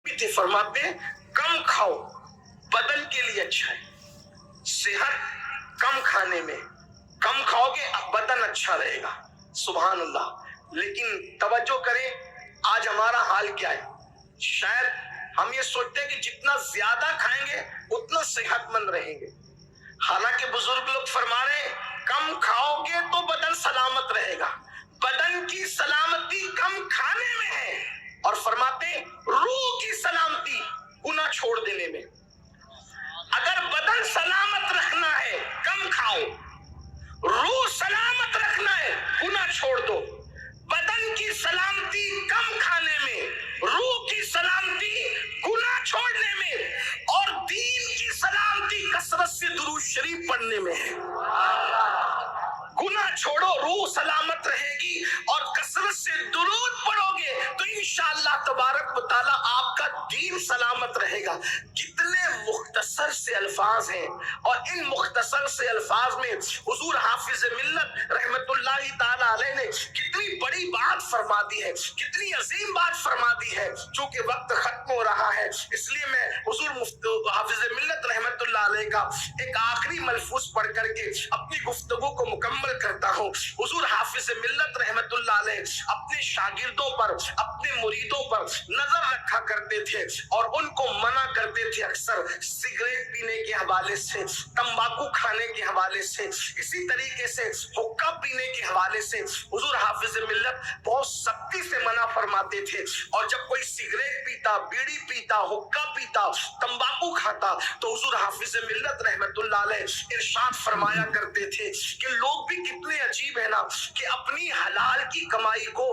تھے، فرماتے ہیں کم کھاؤ بدن کے لیے اچھا ہے، صحت کم کھانے میں، کم کھاؤ گے بدن اچھا رہے گا، سبحان اللہ۔ لیکن توجہ کریں آج ہمارا حال کیا ہے، شاید ہم یہ سوچتے ہیں کہ جتنا زیادہ کھائیں گے اتنا صحت مند رہیں گے، حالانکہ بزرگ لوگ فرما رہے ہیں کم کھاؤ گے تو بدن سلامت رہے گا، بدن کی سلامتی کم کھانے میں ہے، اور فرماتے ہیں روح کی سلامتی گناہ چھوڑ دینے میں۔ اگر بدن سلامت رکھنا ہے کم کھاؤ، روح سلامت رکھنا ہے گناہ چھوڑ دو۔ بدن کی سلامتی کم کھانے میں، روح کی سلامتی گناہ چھوڑنے میں، اور دین کی سلامتی کثرت سے درود شریف پڑھنے میں ہے۔ گناہ چھوڑو روح سلامت رہے گی، اور کثرت سے درود پڑھو گے تو انشاءاللہ تبارک و تعالی آپ کا دین سلامت رہے گا۔ کتنے مختصر سے الفاظ ہیں، اور ان مختصر سے الفاظ میں حضور حافظ ملت رحمت اللہ تعالی علیہ نے کتنی بڑی بات فرما دی ہے، کتنی عظیم بات فرما دی ہے۔ چونکہ وقت ختم ہو رہا ہے اس لیے میں حضور حافظ ملت رحمت اللہ علیہ کا ایک آخری ملفوظ پڑھ کر کے اپنی گفتگو کو مکمل کرتا ہوں۔ حضور حافظ ملت رحمت اللہ علیہ اپنے شاگردوں پر، اپنے مریدوں پر نظر رکھا کرتے تھے، اور ان کو منع کرتے تھے اکثر سگریٹ پینے کے حوالے سے، تمباکو کھانے کے حوالے سے، اسی طریقے سے حقہ پینے کے حوالے سے حضور حافظ ملت بہت سختی سے منع فرماتے تھے۔ اور جب کوئی سگریٹ پیتا، بیڑی پیتا، حقہ پیتا، تمباکو کھاتا تو حضور حافظ ملت رحمت اللہ علیہ ارشاد فرمایا کرتے تھے کہ لوگ بھی کتنے عجیب ہیں نا، کہ اپنی حلال کی کمائی کو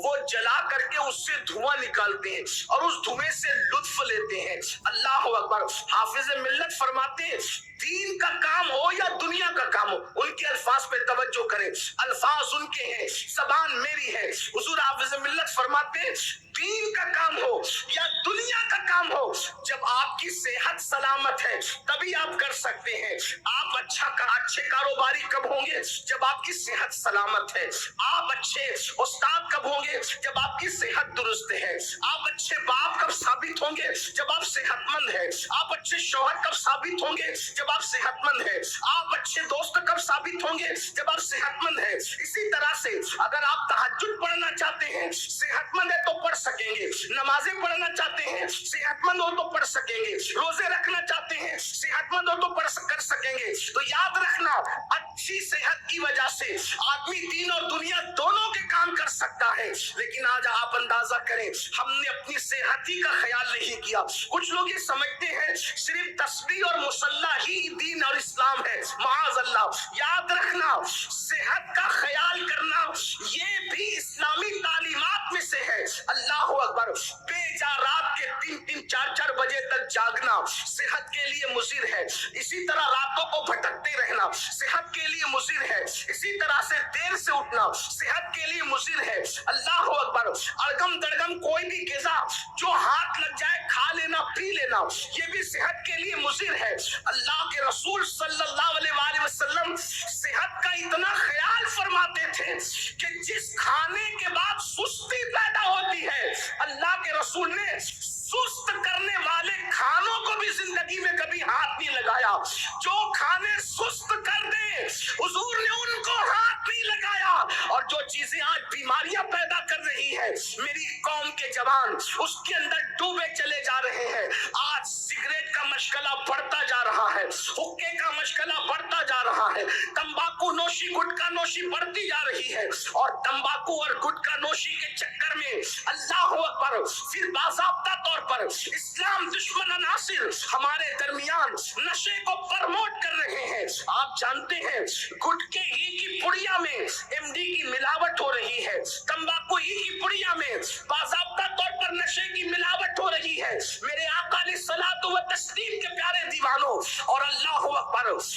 وہ جلا کر کے اس سے دھواں نکالتے ہیں اور اس دھوئیں سے لطف لیتے ہیں۔ اللہ اکبر۔ حافظ ملت فرماتے ہیں دین کا کام ہو یا دنیا کا کام ہو، ان کے الفاظ پہ توجہ کریں، الفاظ ان کے ہیں، زبان میری ہے۔ حضور حافظ ملت فرماتے ہیں دین کا کام ہو یا دنیا کا کام ہو، جب آپ کی صحت سلامت ہے تبھی آپ کر سکتے ہیں۔ آپ اچھے کاروباری کب ہوں گے؟ جب آپ کی صحت سلامت ہے۔ آپ اچھے استاد کب ہوں گے؟ جب آپ کی صحت درست ہے۔ آپ اچھے باپ کب ثابت ہوں گے؟ جب آپ صحت مند ہے۔ آپ اچھے شوہر کب ثابت ہوں گے؟ جب آپ صحت مند ہے۔ آپ اچھے دوست کب ثابت ہوں گے؟ جب آپ صحت مند ہے۔ اسی طرح سے اگر آپ تہجد پڑھنا چاہتے ہیں، صحت مند ہے تو پڑھ سکیں گے، نمازیں پڑھنا چاہتے ہیں، صحت مند ہو تو پڑھ سکیں گے، روزے رکھنا چاہتے ہیں، صحت مند ہو تو کر سکیں گے۔ تو یاد رکھنا اچھی صحت کی وجہ سے آدمی دین اور دنیا دونوں کے کام کر سکتا ہے۔ لیکن آج آپ اندازہ کریں ہم نے اپنی صحت ہی کا خیال نہیں کیا۔ کچھ لوگ یہ سمجھتے ہیں صرف تسبیح اور مصلی ہی دین اور اسلام ہے، معاذ اللہ۔ یاد رکھنا صحت کا خیال کرنا یہ بھی اسلامی تعلیمات میں سے ہے۔ اللہ اکبر۔ بے جا رات کے 3-4 بجے تک جاگنا صحت کے لیے مضر ہے، اسی طرح راتوں کو بھٹکتے رہنا صحت کے لیے مضر ہے، اسی طرح سے دیر سے اٹھنا صحت کے لیے مضر ہے۔ اللہ اکبر۔ اڑگم دڑگم کوئی بھی غذا جو ہاتھ لگ جائے کھا لینا، پی لینا، یہ بھی صحت کے لیے مضر ہے۔ اللہ کے رسول صلی اللہ علیہ وآلہ وسلم صحت کا اتنا خیال فرماتے تھے کہ جس کھانے کے بعد سستی پیدا ہوتی ہے، اللہ کے رسول نے سست کرنے والے کھانوں کو بھی زندگی میں کبھی ہاتھ نہیں لگایا۔ جو کھانے سست کر دے حضور نے ان کو ہاتھ نہیں لگایا۔ اور جو چیزیں آج بیماریاں پیدا کر رہی ہے میری قوم کے جوان اس کے اندر ڈوبے چلے جا رہے ہیں۔ آج سگریٹ کا مشغلہ بڑھتا جا رہا ہے، حقے کا مشغلہ بڑھتا جا رہا ہے، تمباکو نوشی گٹکا نوشی بڑھتی جا رہی ہے، اور تمباکو اور گٹکا نوشی کے چکر میں اللہ اکبر پھر باضابطہ طور پر اسلام دشمن عناصر ہمارے درمیان نشے کو پرموٹ کر رہے ہیں۔ آپ جانتے ہیں گٹکے ہی کی پڑیا میں ایم ڈی کی ملاوٹ ہو رہی ہے، تمباکو ہی کی پڑیا میں باضابطہ طور پر نشے کی ملاوٹ ہو رہی ہے۔ میرے آقا علیہ الصلوۃ والتسلیم کے پیارے دیوانوں اور اللہ اکبر اس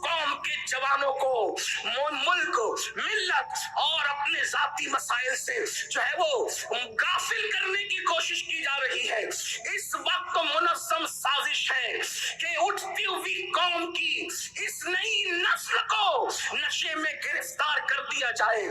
قوم کے جوانوں کو ملک، ملت اور اپنے ذاتی مسائل سے جو ہے وہ غافل کرنے کی کوشش کی جا رہی ہے۔ اس وقت منظم سازش ہے کہ اٹھتی ہوئی قوم کی اس نئی نسل کو نشے میں گرفتار کر دیا جائے،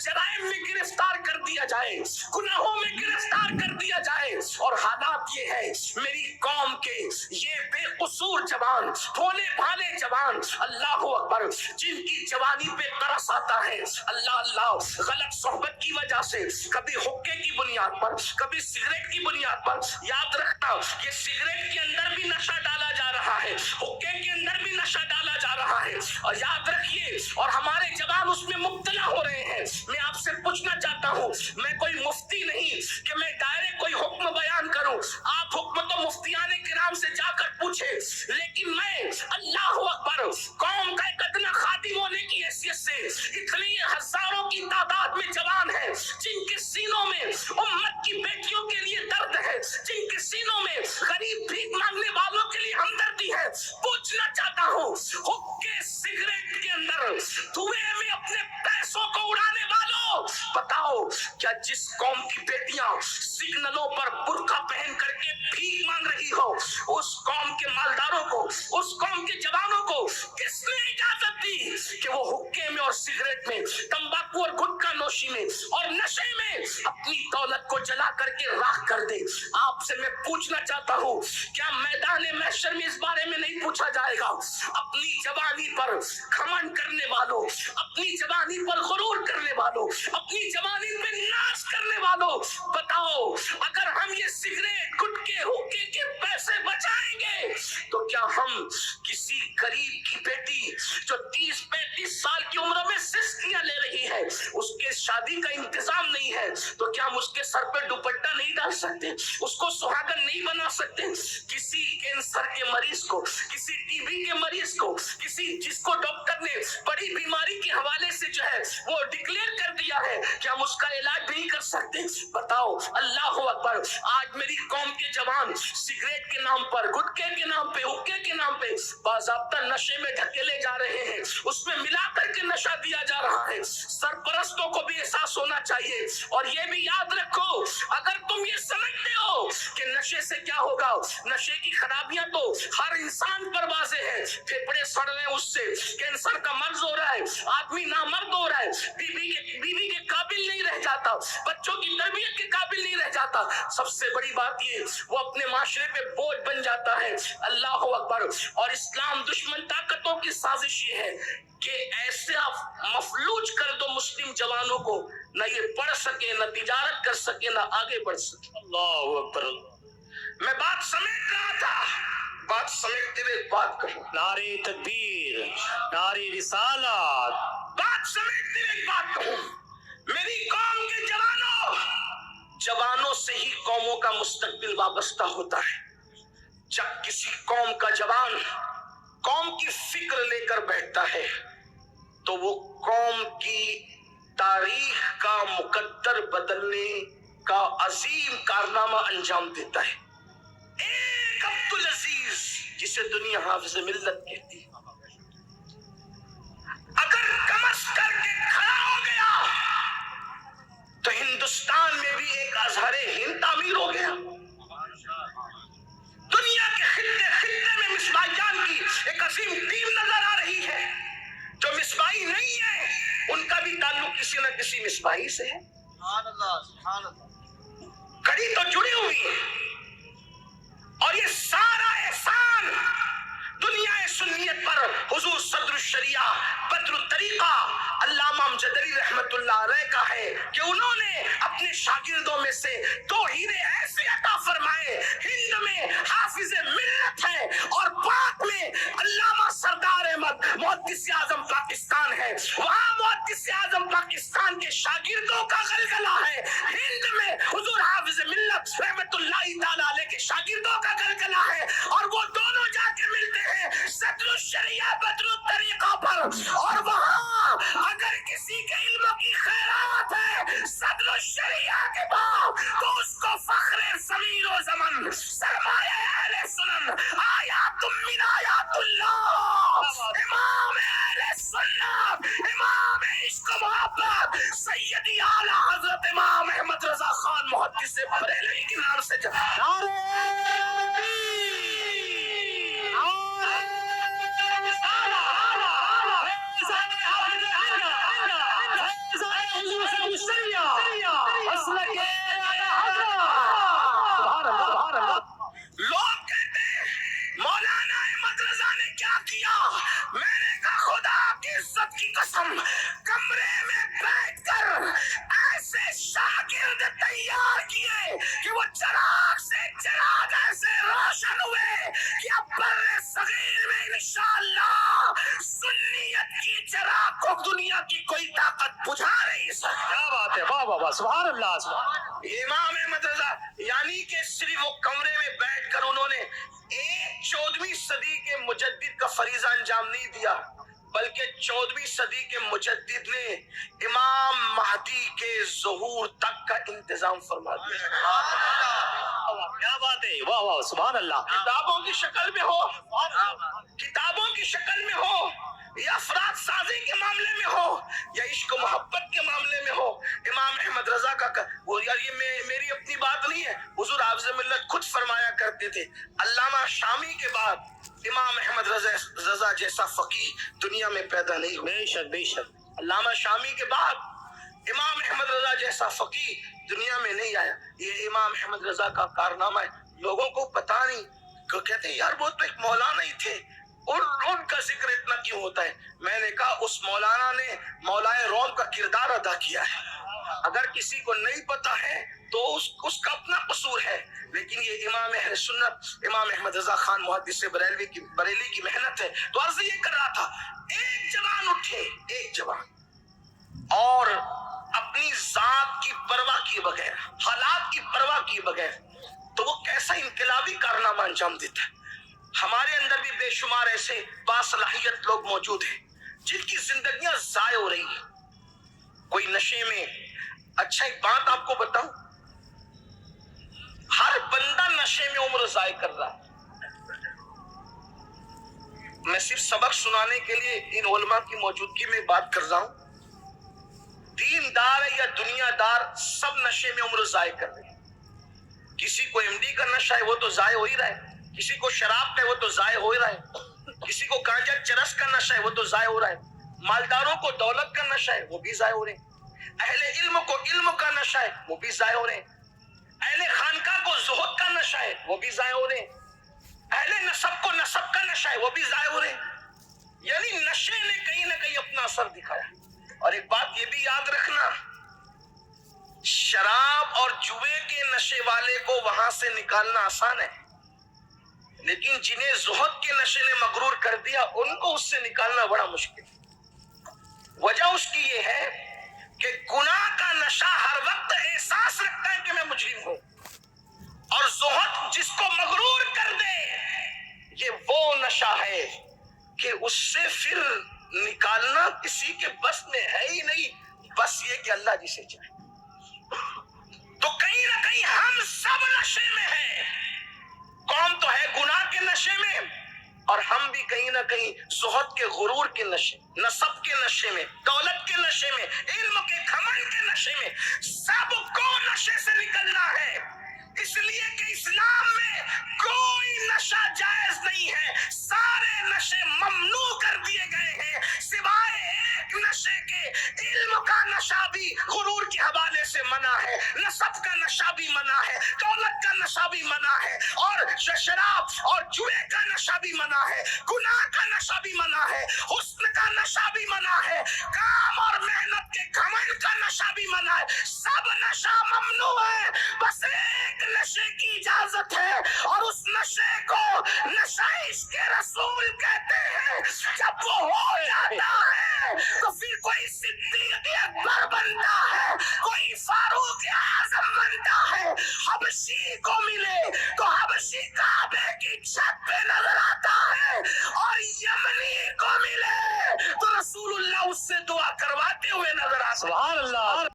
جرائم میں گرفتار کر دیا جائے، گناہوں میں گرفتار کر دیا جائے۔ اور حالات یہ ہے میری قوم کے یہ بے قصور جوان، بھولے بھالے جوان، اللہ اکبر، جن کی جوانی پہ ترس آتا ہے اللہ اللہ، غلط صحبت کی وجہ سے، کبھی حقے کی بنیاد پر، کبھی سگریٹ کی بنیاد پر. یاد رکھنا یہ سگریٹ کے اندر بھی نشہ ڈالا جا رہا ہے، حقے کے اندر بھی نشہ ڈالا جا رہا ہے، اور یاد رکھیے اور ہمارے جوان اس میں مبتلا ہو رہے ہیں. میں آپ سے پوچھنا چاہتا ہوں، میں کوئی مفتی نہیں کہ میں ڈائریکٹ کوئی حکم بیان کروں، آپ حکم تو مفتیان کرام سے جا کر پوچھے، لیکن میں اللہ اکبر قوم کا ایک ادنا خادم ہونے کی حیثیت سے اتنی ہزاروں کی تعداد میں جوان ہیں جن کے سینوں میں امت کی بیٹیوں کے لیے درد ہے، جن کے سینوں میں غریب بھیک مانگنے والوں کے لیے ہمدردی ہے. پوچھنا چاہتا ہوں حقے سگریٹ کے اندر دھوئے میں اپنے پیسوں کو اڑانے والوں، بتاؤ کیا جس قوم کی بیٹیاں سگنلوں پر برقع پہن کر کے بھیک مانگ رہی ہو، اس قوم کے مالداروں کو، اس قوم کے جوانوں کو کس نے اجازت دی کہ وہ حقے میں اور سگریٹ میں، تمباکو اور گٹکا نوشی میں اور نشے میں اپنی دولت کو جلا کر کے راکھ کر دے؟ آپ سے میں پوچھنا چاہتا ہوں کیا میدان محشر میں اس بارے میں نہیں پوچھا جائے گا؟ اپنی جوانی پر گھمنڈ کرنے والوں، اپنی جوانی پر غرور کرنے والوں، اپنی جوانی پہ ناز کرنے والوں، بتاؤ اگر ہم یہ سگریٹ گٹکے حقے کے پیسے بچائیں گے تو کیا ہم کسی غریب کی بیٹی جو 30-35 سال کی عمر میں سسکیاں لے رہی ہے، اس کے شادی کا انتظام نہیں ہے تو کیا ہم اس کے سر پہ دوپٹہ نہیں ڈال سکتے، اس کو سہاگن نہیں بنا سکتے؟ کسی کینسر کے مریض کو، کسی ٹی بی کے مریض کو، کسی جس کو ڈاکٹر نے بڑی بیماری کے حوالے سے جو ہے وہ ڈکلیئر کر دیا ہے کہ ہم اس کا علاج نہیں کر سکتے؟ بتاؤ اللہ اکبر، آج میری قوم کے جوان سگریٹ کے نام پر، گٹکے کے نام پہ، حقے کے نام پہ باضابطہ نشے میں ڈھکیلے جا رہے ہیں، اس میں ملا کر کے نشہ دیا جا رہا ہے. سرپرستوں کو بھی احساس ہونا چاہیے، اور یہ بھی یاد رکھو اگر تم یہ سمجھتے ہو کہ نشے سے کیا ہوگا، نشے کی خرابیاں تو ہر انسان پر واضح ہے، پھیپھڑے سڑ رہے ہیں اس سے، کینسر کا مرض ہو رہا ہے، آدمی نامرد ہو رہا ہے، بیوی کے قابل نہیں رہ جاتا، بچوں کی تربیت کے قابل نہیں رہ جاتا، سب سے بڑی بات یہ وہ اپنے معاشرے پہ بوجھ بن جاتا ہے. اللہ اکبر. اور اسلام دشمن طاقتوں کی سازش یہ ہے کہ ایسے مفلوج کر دو مسلم جوانوں کو، نہ یہ پڑھ سکے، نہ تجارت کر سکے، نہ آگے بڑھ سکے. اللہ اکبر. میں بات سمیٹ رہا تھا، بات سمیٹتے ہوئے بات کروں، نعرے تکبیر، نعرے رسالت، بات سمیٹتے ہوئے بات کروں. میری قوم کے جوانوں سے ہی قوموں کا مستقبل وابستہ ہوتا ہے. جب کسی قوم کا جوان قوم کی فکر لے کر بیٹھتا ہے تو وہ قوم کی تاریخ کا مقدر بدلنے کا عظیم کارنامہ انجام دیتا ہے. ایک عبدالعزیز جسے دنیا حافظ ملت کہتی ہے، اگر کمس کر کے کھڑا ہو گیا تو ہندوستان میں بھی ایک ازہر ہند تعمیر ہو گیا. دنیا کے خطے خطے میں مصباح جان کی ایک عظیم ٹیم نظر آ رہی ہے. جو مصباحی نہیں ہے ان کا بھی تعلق کسی نہ کسی مصباحی سے ہے. سبحان اللہ. کڑی تو جڑی ہوئی ہے، اور یہ سارا احسان دنیا سنیت پر حضور صدر الشریعہ بدر الطریقہ علامہ امجدری رحمت اللہ علیہ کا ہے کہ انہوں نے اپنے شاگردوں میں سے 2 ہیرے ایسے عطا فرمائے. ہند میں حافظ ملت ہے اور پاک میں علامہ سردار احمد محدث اعظم پاکستان ہے. وہاں محدث اعظم پاکستان کے شاگردوں کا غلغلہ ہے، ہند میں حضور حافظ ملت رحمت اللہ تعالی علیہ کے شاگردوں کا غلغلہ ہے، اور وہ دونوں جا کے ملتے ہیں صدر الشریعہ بدر الطریقہ پر. اور وہاں اگر کسی کے علم کی خیرات ہے صدر الشریعہ کے بعد تو اس کو فخر ضمیر و زمن، سرمایہ اہل سنن، آیات من آیات اللہ، امام اہل سنت، امام عشق و محبت، سیدی اعلیٰ حضرت امام احمد رضا خان محدث بریلوی کے نام سے انشاءاللہ سنیت کی چراغ کو دنیا کی کوئی طاقت بجھا نہیں سکتی. کیا بات ہے، واہ واہ واہ، سبحان اللہ سبحان. امام احمد رضا یعنی کہ صرف وہ کمرے میں بیٹھ کر انہوں نے ایک 14ویں صدی کے مجدد کا فریضہ انجام نہیں دیا، بلکہ 14ویں صدی کے مجدد نے امام مہدی کے ظہور تک کا انتظام فرما دیا. کیا بات ہے، واہ واہ سبحان اللہ. کتابوں کی شکل میں ہو، کتابوں کی شکل میں ہو، یا افراد سازی کے معاملے میں ہو، یا عشق و محبت کے معاملے میں ہو، امام احمد رضا کا وہ یار یہ میری اپنی بات نہیں ہے، حضور حافظ ملت خود فرمایا کرتے تھے علامہ شامی کے بعد امام احمد رضا جیسا فقیہ دنیا میں پیدا نہیں ہوا. بے شک بے شک. علامہ شامی کے بعد امام احمد رضا جیسا فقیہ دنیا میں نہیں آیا. یہ امام احمد رضا کا کارنامہ ہے. لوگوں کو پتا نہیں، کہ کہتے ہیں یار وہ تو ایک مولانا ہی تھے، ان کا ذکر اتنا کیوں ہوتا ہے؟ میں نے کہا اس مولانا نے مولائے روم کا کردار ادا کیا ہے. اگر کسی کو نہیں پتا ہے تو اس کا اپنا قصور ہے، لیکن یہ امام اہل سنت امام احمد رضا خان محدث بریلی کی محنت ہے. تو عرض یہ کر رہا تھا، ایک جوان اٹھے، ایک جوان، اور اپنی ذات کی پرواہ کیے بغیر، حالات کی پرواہ کیے بغیر، تو وہ کیسا انقلابی کارنامہ انجام دیتا ہے. ہمارے اندر بھی بے شمار ایسے باصلاحیت لوگ موجود ہیں جن کی زندگیاں ضائع ہو رہی ہیں. کوئی نشے میں. اچھا ایک بات آپ کو بتاؤں، ہر بندہ نشے میں عمر ضائع کر رہا ہے. میں صرف سبق سنانے کے لیے ان علماء کی موجودگی میں بات کر رہا ہوں. دین دار ہے یا دنیا دار، سب نشے میں عمر ضائع کر رہے ہیں. کسی کو ایم ڈی کا نشہ ہے وہ تو ضائع ہو ہی رہا ہے، کسی کو شراب کا ہے وہ تو ضائع ہو ہی رہا ہے، کسی کو گانجا چرس کا نشہ ہے وہ تو ضائع ہو رہا ہے، مالداروں کو دولت کا نشہ ہے وہ بھی ضائع ہو رہے ہیں، اہل علم کو علم کا نشہ ہے وہ بھی ضائع ہو رہے ہیں، اہل خانقاہ کو زہد کا نشہ ہے وہ بھی ضائع ہو رہے ہیں، اہل نسب کو نسب کا نشہ ہے وہ بھی ضائع ہو رہے ہیں. یعنی نشے نے کہیں نہ کہیں اپنا اثر دکھایا. اور ایک بات یہ بھی یاد رکھنا، شراب اور جوئے کے نشے والے کو وہاں سے نکالنا آسان ہے، لیکن جنہیں زہد کے نشے نے مغرور کر دیا ان کو اس سے نکالنا بڑا مشکل. وجہ اس کی یہ ہے کہ گناہ کا نشہ ہر وقت احساس رکھتا ہے کہ میں مجرم ہوں، اور زہد جس کو مغرور کر دے یہ وہ نشہ ہے کہ اس سے پھر نکالنا کسی کے بس میں ہے ہی نہیں، بس یہ کہ اللہ جسے چاہے. تو کہیں نہ کہیں ہم سب نشے میں ہیں. قوم تو ہے گناہ کے نشے میں، اور ہم بھی کہیں نہ کہیں زہد کے غرور کے نشے، نسب کے نشے میں، دولت کے نشے میں، علم کے گھمنڈ کے نشے میں. سب کو نشے سے نکلنا ہے، اس لیے کہ اسلام میں کوئی نشہ جائز نہیں ہے، سارے نشے ممنوع کر دیے گئے ہیں سوائے ایک نشے کے. علم کا نشہ بھی غرور کے حوالے سے منع ہے، نسب کا نشہ بھی منع ہے، دولت کا نشہ بھی منع ہے، اور شراب اور جوئے کا نشہ بھی منع ہے، گناہ کا نشہ بھی منع ہے، حسن کا نشہ بھی منع ہے، کام اور محنت کے گھمنڈ کا نشہ بھی منع ہے. سب نشہ ممنوع ہے، بس ایک نشے کی اجازت ہے، اور اس نشے کو نشہ عشق رسول کہتے ہیں. جب وہ ہو جاتا ہے تو پھر کوئی صدیق اکبر بنتا ہے، کوئی فاروق اعظم بنتا ہے. حبشی کو ملے تو حبشی کعبے کی چھت پہ نظر آتا ہے، اور یمنی کو ملے تو رسول اللہ اس سے دعا کرواتے ہوئے نظر آتا ہے. سبحان اللہ.